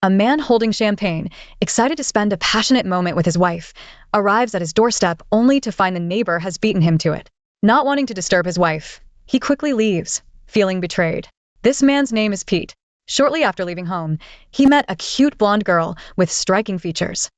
A man holding champagne, excited to spend a passionate moment with his wife, arrives at his doorstep only to find the neighbor has beaten him to it. Not wanting to disturb his wife, he quickly leaves, feeling betrayed. This man's name is Pete. Shortly after leaving home, he met a cute blonde girl with striking features.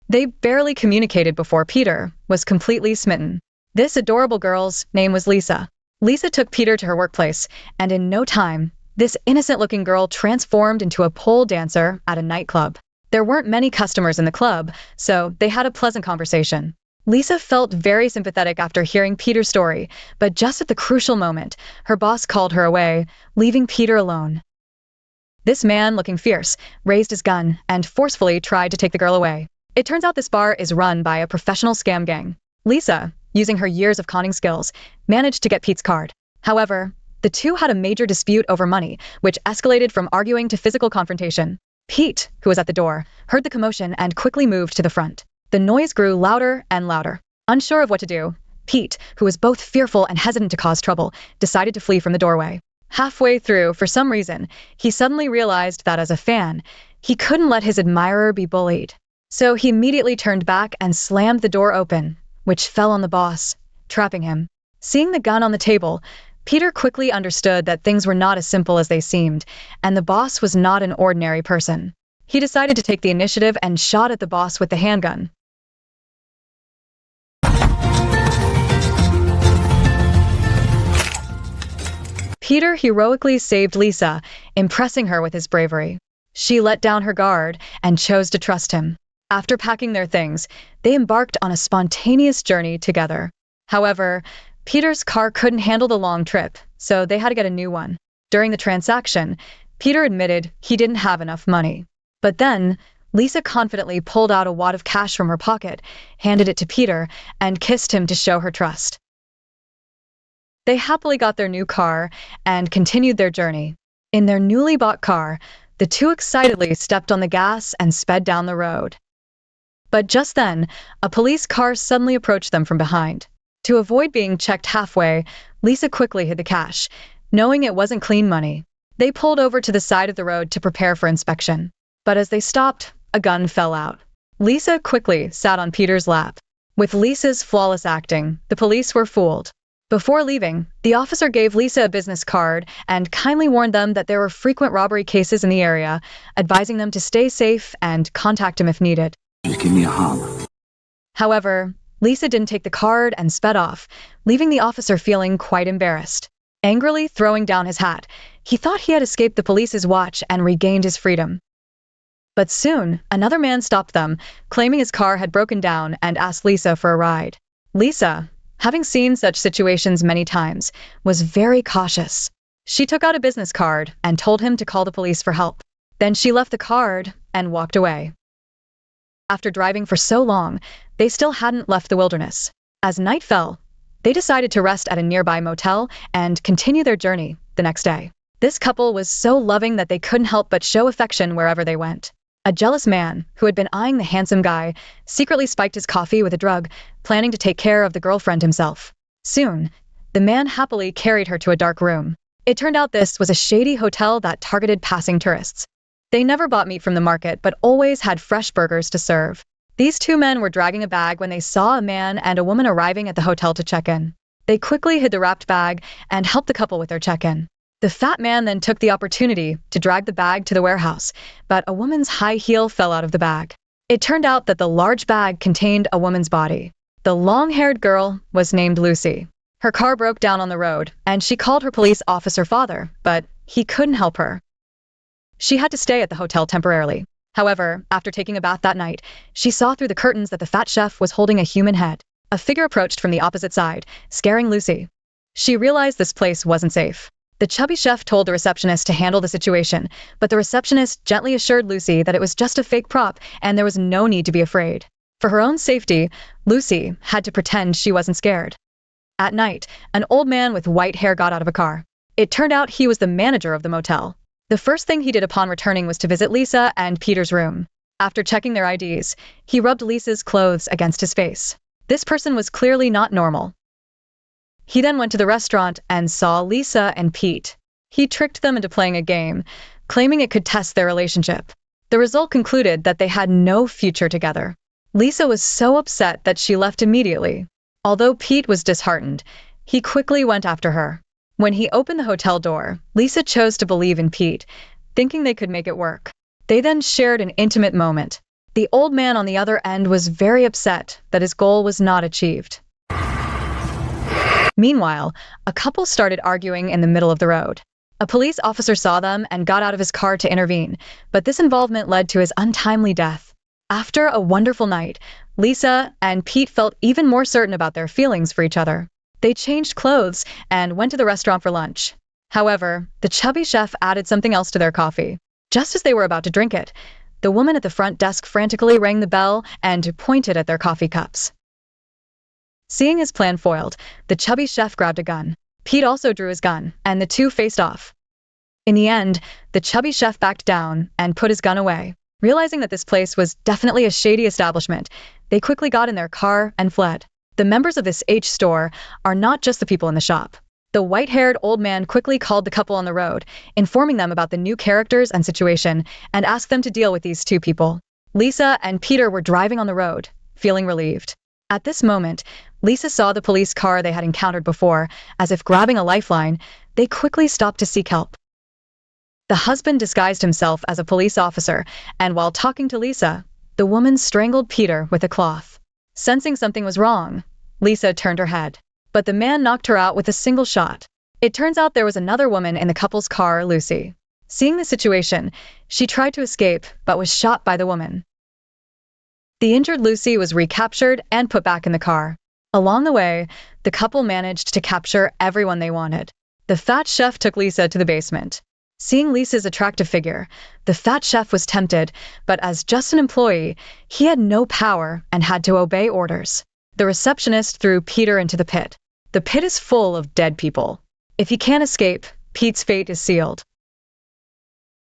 They barely communicated before Peter was completely smitten. This adorable girl's name was Lisa. Lisa took Peter to her workplace, and in no time, this innocent-looking girl transformed into a pole dancer at a nightclub. There weren't many customers in the club, so they had a pleasant conversation. Lisa felt very sympathetic after hearing Peter's story, but just at the crucial moment, her boss called her away, leaving Peter alone. This man, looking fierce, raised his gun and forcefully tried to take the girl away. It turns out this bar is run by a professional scam gang. Lisa, using her years of conning skills, managed to get Pete's card. However, the two had a major dispute over money, which escalated from arguing to physical confrontation. Pete, who was at the door, heard the commotion and quickly moved to the front. The noise grew louder and louder. Unsure of what to do, Pete, who was both fearful and hesitant to cause trouble, decided to flee from the doorway. Halfway through, for some reason, he suddenly realized that as a fan, he couldn't let his admirer be bullied. So he immediately turned back and slammed the door open, which fell on the boss, trapping him. Seeing the gun on the table, Peter quickly understood that things were not as simple as they seemed, and the boss was not an ordinary person. He decided to take the initiative and shot at the boss with the handgun. Peter heroically saved Lisa, impressing her with his bravery. She let down her guard and chose to trust him. After packing their things, they embarked on a spontaneous journey together. However, Peter's car couldn't handle the long trip, so they had to get a new one. During the transaction, Peter admitted he didn't have enough money. But then, Lisa confidently pulled out a wad of cash from her pocket, handed it to Peter, and kissed him to show her trust. They happily got their new car and continued their journey. In their newly bought car, the two excitedly stepped on the gas and sped down the road. But just then, a police car suddenly approached them from behind. To avoid being checked halfway, Lisa quickly hid the cash, knowing it wasn't clean money. They pulled over to the side of the road to prepare for inspection. But as they stopped, a gun fell out. Lisa quickly sat on Peter's lap. With Lisa's flawless acting, the police were fooled. Before leaving, the officer gave Lisa a business card and kindly warned them that there were frequent robbery cases in the area, advising them to stay safe and contact him if needed. Just give me a holler. However, Lisa didn't take the card and sped off, leaving the officer feeling quite embarrassed. Angrily throwing down his hat, he thought he had escaped the police's watch and regained his freedom. But soon, another man stopped them, claiming his car had broken down and asked Lisa for a ride. Lisa, having seen such situations many times, was very cautious. She took out a business card and told him to call the police for help. Then she left the card and walked away. After driving for so long, they still hadn't left the wilderness. As night fell, they decided to rest at a nearby motel and continue their journey the next day. This couple was so loving that they couldn't help but show affection wherever they went. A jealous man, who had been eyeing the handsome guy, secretly spiked his coffee with a drug, planning to take care of the girlfriend himself. Soon, the man happily carried her to a dark room. It turned out this was a shady hotel that targeted passing tourists. They never bought meat from the market, but always had fresh burgers to serve. These two men were dragging a bag when they saw a man and a woman arriving at the hotel to check in. They quickly hid the wrapped bag and helped the couple with their check-in. The fat man then took the opportunity to drag the bag to the warehouse, but a woman's high heel fell out of the bag. It turned out that the large bag contained a woman's body. The long-haired girl was named Lucy. Her car broke down on the road, and she called her police officer father, but he couldn't help her. She had to stay at the hotel temporarily. However, after taking a bath that night, she saw through the curtains that the fat chef was holding a human head. A figure approached from the opposite side, scaring Lucy. She realized this place wasn't safe. The chubby chef told the receptionist to handle the situation, but the receptionist gently assured Lucy that it was just a fake prop and there was no need to be afraid. For her own safety, Lucy had to pretend she wasn't scared. At night, an old man with white hair got out of a car. It turned out he was the manager of the motel. The first thing he did upon returning was to visit Lisa and Peter's room. After checking their IDs, he rubbed Lisa's clothes against his face. This person was clearly not normal. He then went to the restaurant and saw Lisa and Pete. He tricked them into playing a game, claiming it could test their relationship. The result concluded that they had no future together. Lisa was so upset that she left immediately. Although Pete was disheartened, he quickly went after her. When he opened the hotel door, Lisa chose to believe in Pete, thinking they could make it work. They then shared an intimate moment. The old man on the other end was very upset that his goal was not achieved. Meanwhile, a couple started arguing in the middle of the road. A police officer saw them and got out of his car to intervene, but this involvement led to his untimely death. After a wonderful night, Lisa and Pete felt even more certain about their feelings for each other. They changed clothes and went to the restaurant for lunch. However, the chubby chef added something else to their coffee. Just as they were about to drink it, the woman at the front desk frantically rang the bell and pointed at their coffee cups. Seeing his plan foiled, the chubby chef grabbed a gun. Pete also drew his gun, and the two faced off. In the end, the chubby chef backed down and put his gun away. Realizing that this place was definitely a shady establishment, they quickly got in their car and fled. The members of this H store are not just the people in the shop. The white-haired old man quickly called the couple on the road, informing them about the new characters and situation, and asked them to deal with these two people. Lisa and Peter were driving on the road, feeling relieved. At this moment, Lisa saw the police car they had encountered before. As if grabbing a lifeline, they quickly stopped to seek help. The husband disguised himself as a police officer, and while talking to Lisa, the woman strangled Peter with a cloth. Sensing something was wrong, Lisa turned her head, but the man knocked her out with a single shot. It turns out there was another woman in the couple's car, Lucy. Seeing the situation, she tried to escape, but was shot by the woman. The injured Lucy was recaptured and put back in the car. Along the way, the couple managed to capture everyone they wanted. The fat chef took Lisa to the basement. Seeing Lisa's attractive figure, the fat chef was tempted, but as just an employee, he had no power and had to obey orders. The receptionist threw Peter into the pit. The pit is full of dead people. If he can't escape, Pete's fate is sealed.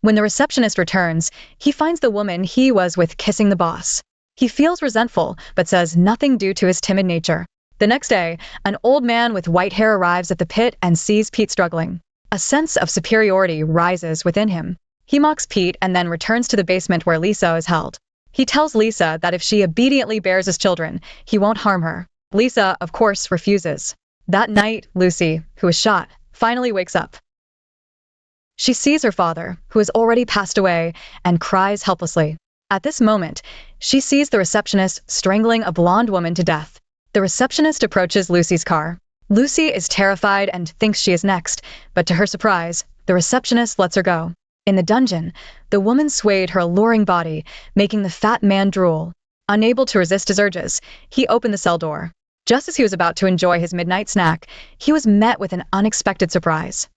When the receptionist returns, he finds the woman he was with kissing the boss. He feels resentful, but says nothing due to his timid nature. The next day, an old man with white hair arrives at the pit and sees Pete struggling. A sense of superiority rises within him. He mocks Pete and then returns to the basement where Lisa is held. He tells Lisa that if she obediently bears his children, he won't harm her. Lisa, of course, refuses. That night, Lucy, who is shot, finally wakes up. She sees her father, who has already passed away, and cries helplessly. At this moment, she sees the receptionist strangling a blonde woman to death. The receptionist approaches Lucy's car. Lucy is terrified and thinks she is next, but to her surprise, the receptionist lets her go. In the dungeon, the woman swayed her alluring body, making the fat man drool. Unable to resist his urges, he opened the cell door. Just as he was about to enjoy his midnight snack, he was met with an unexpected surprise.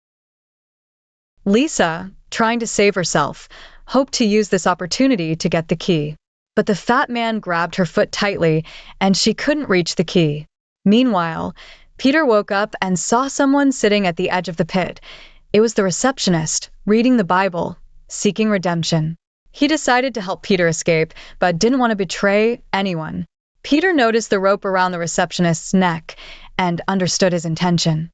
Lisa, trying to save herself, hoped to use this opportunity to get the key. But the fat man grabbed her foot tightly, and she couldn't reach the key. Meanwhile, Peter woke up and saw someone sitting at the edge of the pit. It was the receptionist, reading the Bible, seeking redemption. He decided to help Peter escape, but didn't want to betray anyone. Peter noticed the rope around the receptionist's neck and understood his intention.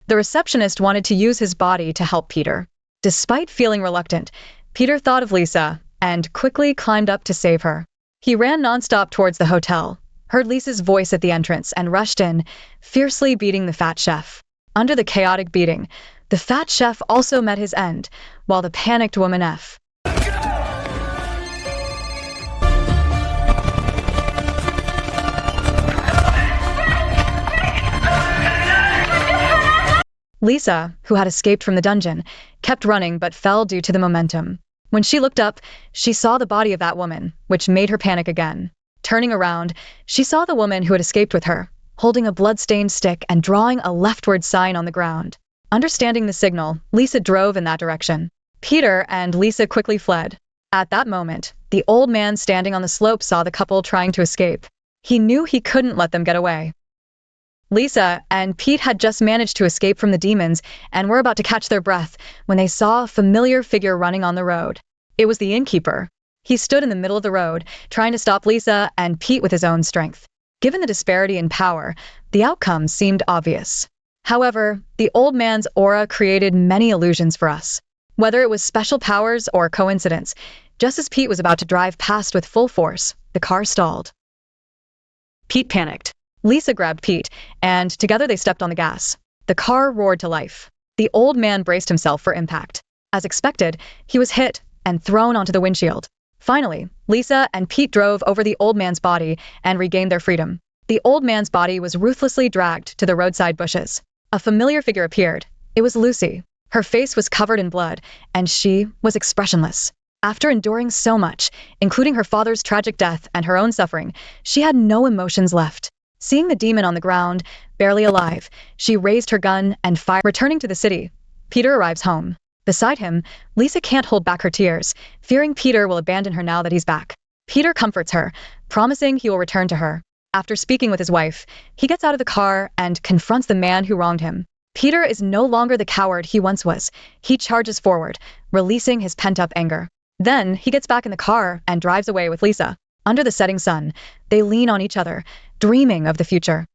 The receptionist wanted to use his body to help Peter. Despite feeling reluctant, Peter thought of Lisa and quickly climbed up to save her. He ran nonstop towards the hotel, heard Lisa's voice at the entrance, and rushed in, fiercely beating the fat chef. Under the chaotic beating, the fat chef also met his end, while the panicked woman F. Lisa, who had escaped from the dungeon, kept running but fell due to the momentum. When she looked up, she saw the body of that woman, which made her panic again. Turning around, she saw the woman who had escaped with her, holding a blood-stained stick and drawing a leftward sign on the ground. Understanding the signal, Lisa drove in that direction. Peter and Lisa quickly fled. At that moment, the old man standing on the slope saw the couple trying to escape. He knew he couldn't let them get away. Lisa and Pete had just managed to escape from the demons and were about to catch their breath when they saw a familiar figure running on the road. It was the innkeeper. He stood in the middle of the road, trying to stop Lisa and Pete with his own strength. Given the disparity in power, the outcome seemed obvious. However, the old man's aura created many illusions for us. Whether it was special powers or coincidence, just as Pete was about to drive past with full force, the car stalled. Pete panicked. Lisa grabbed Pete, and together they stepped on the gas. The car roared to life. The old man braced himself for impact. As expected, he was hit and thrown onto the windshield. Finally, Lisa and Pete drove over the old man's body and regained their freedom. The old man's body was ruthlessly dragged to the roadside bushes. A familiar figure appeared. It was Lucy. Her face was covered in blood, and she was expressionless. After enduring so much, including her father's tragic death and her own suffering, she had no emotions left. Seeing the demon on the ground, barely alive, she raised her gun and fired. Returning to the city, Peter arrives home. Beside him, Lisa can't hold back her tears, fearing Peter will abandon her now that he's back. Peter comforts her, promising he will return to her. After speaking with his wife, he gets out of the car and confronts the man who wronged him. Peter is no longer the coward he once was. He charges forward, releasing his pent-up anger. Then, he gets back in the car and drives away with Lisa. Under the setting sun, they lean on each other, dreaming of the future.